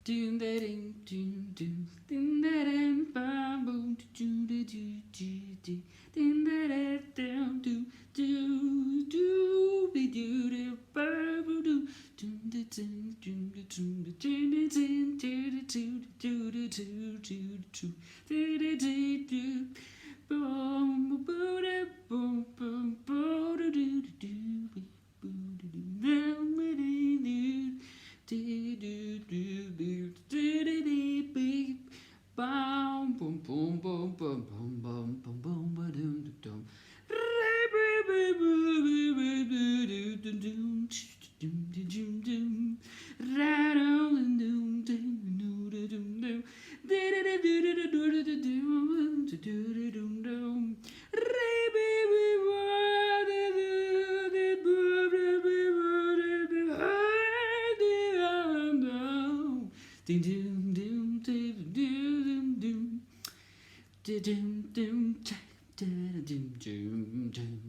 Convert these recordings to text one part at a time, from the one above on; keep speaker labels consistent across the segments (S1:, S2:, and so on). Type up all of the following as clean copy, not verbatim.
S1: Doom da ding doom doom ding da ding bam boom do do do do do ding da da down do do do be do do ba boo do doom da ding doom da doom da ding da ding do do do do do do do do do do do boom boo da boom boom boo do do do do boo do do down do do do do do do do do do boom boom boom boom boom boom boom boom boom ba dum dum Ding doom doom doom doom doom doom doom doom doom doom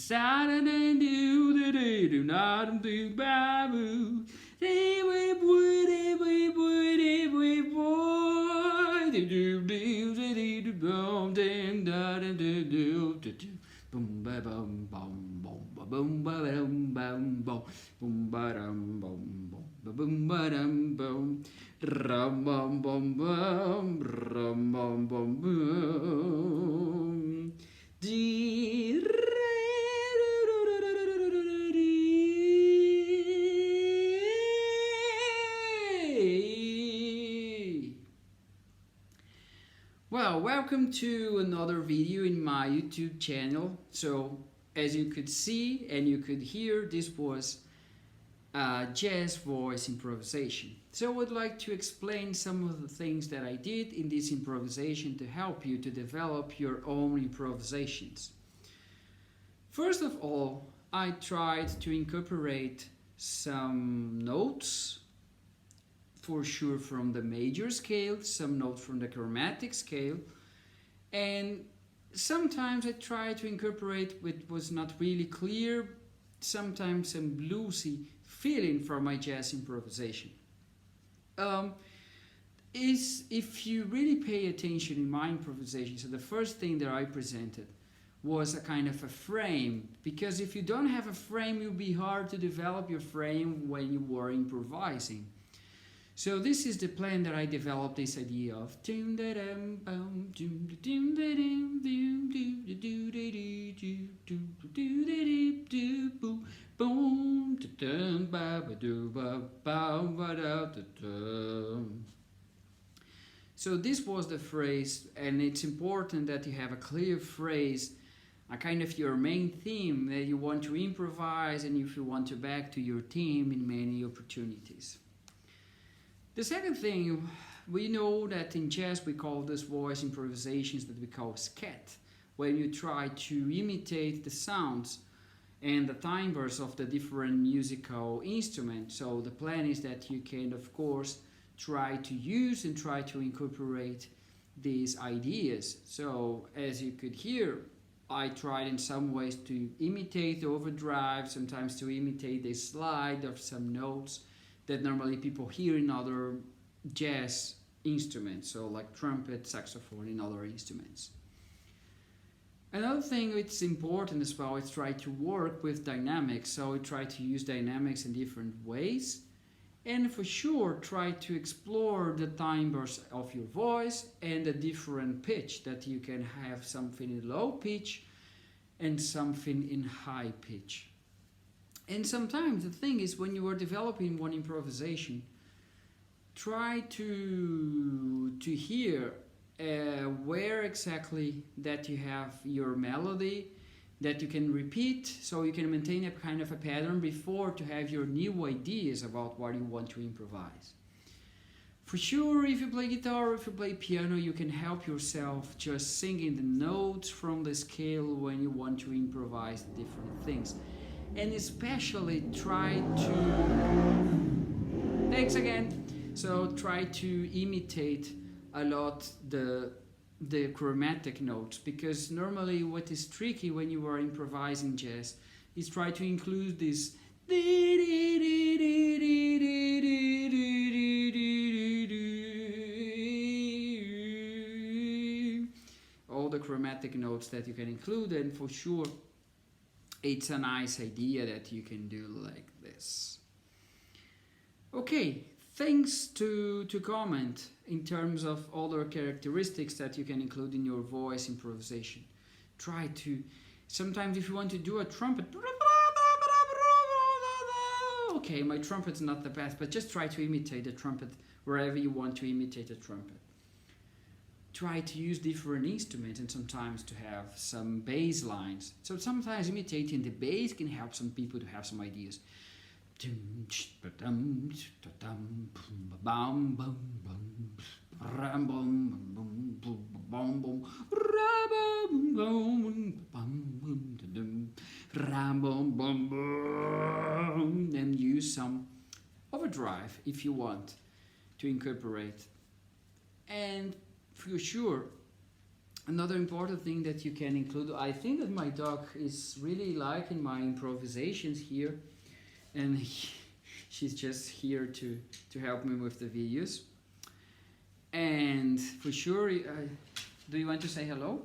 S1: Saturday do not do babu. They boom ding da da do do boom ba bum bum bum boom ba dum bum bum boom ba dum bum bum boom ba dum bum ram bum bum bum ram bum bum boom dee. Well, welcome to another video in my YouTube channel. So, as you could see and you could hear, this was jazz voice improvisation. So I would like to explain some of the things that I did in this improvisation to help you to develop your own improvisations. First of all, I tried to incorporate some notes, for sure from the major scale, some notes from the chromatic scale, and sometimes I try to incorporate what was not really clear, sometimes some bluesy feeling from my jazz improvisation. Is if you really pay attention in my improvisation, so the first thing that I presented was a kind of a frame, because if you don't have a frame, it will be hard to develop your frame when you were improvising. So this is the plan that I developed, this idea of so this was the phrase, and it's important that you have a clear phrase, a kind of your main theme that you want to improvise and if you want to back to your theme in many opportunities. The second thing, we know that in jazz we call this voice improvisations that we call scat, when you try to imitate the sounds and the timbres of the different musical instruments. So the plan is that you can, of course, try to use and try to incorporate these ideas. So as you could hear, I tried in some ways to imitate the overdrive, sometimes to imitate the slide of some notes that normally people hear in other jazz instruments, so like trumpet, saxophone, and other instruments. Another thing that's important as well is try to work with dynamics, so we try to use dynamics in different ways, and for sure try to explore the timbres of your voice and the different pitch, that you can have something in low pitch and something in high pitch. And sometimes the thing is, when you are developing one improvisation, try to hear where exactly that you have your melody that you can repeat, so you can maintain a kind of a pattern before to have your new ideas about what you want to improvise. For sure, if you play guitar or if you play piano, you can help yourself just singing the notes from the scale when you want to improvise different things. And especially try to... Thanks again! So try to imitate a lot the chromatic notes, because normally what is tricky when you are improvising jazz is try to include this all the chromatic notes that you can include, and for sure it's a nice idea that you can do like this. Okay, things to comment in terms of other characteristics that you can include in your voice improvisation. Try to, sometimes if you want to do a trumpet, okay, my trumpet's not the best, but just try to imitate the trumpet wherever you want to imitate a trumpet. Try to use different instruments and sometimes to have some bass lines. So sometimes imitating the bass can help some people to have some ideas. And use some overdrive if you want to incorporate. And for sure, another important thing that you can include, I think that my dog is really liking my improvisations here, and she's just here to help me with the videos. And for sure, do you want to say hello?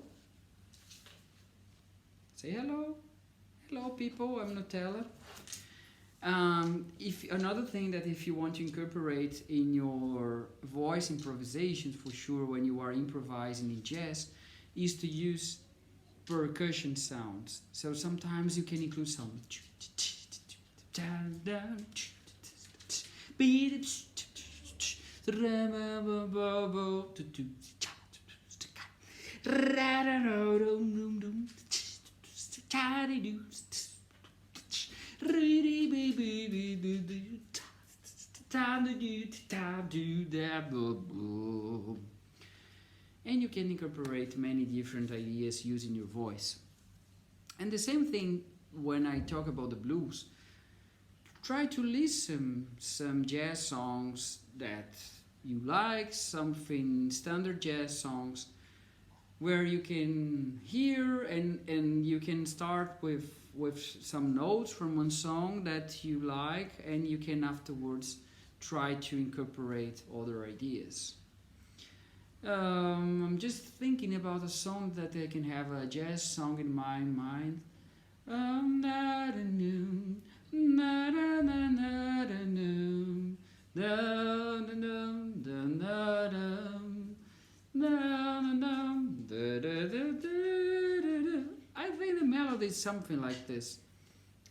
S1: Say hello. Hello people, I'm Nutella. If another thing that if you want to incorporate in your voice improvisations, for sure when you are improvising in jazz, is to use percussion sounds. So sometimes you can include some and you can incorporate many different ideas using your voice. And the same thing when I talk about the blues. Try to listen some jazz songs that you like, something standard jazz songs where you can hear and you can start with some notes from one song that you like, and you can afterwards try to incorporate other ideas. I'm just thinking about a song that I can have a jazz song in my mind. I think the melody is something like this.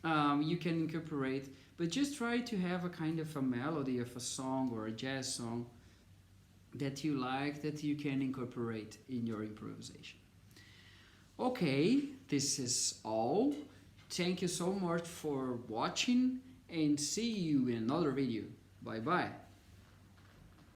S1: You can incorporate, but just try to have a kind of a melody of a song or a jazz song that you like, that you can incorporate in your improvisation. Okay, this is all. Thank you so much for watching, and see you in another video. Bye bye.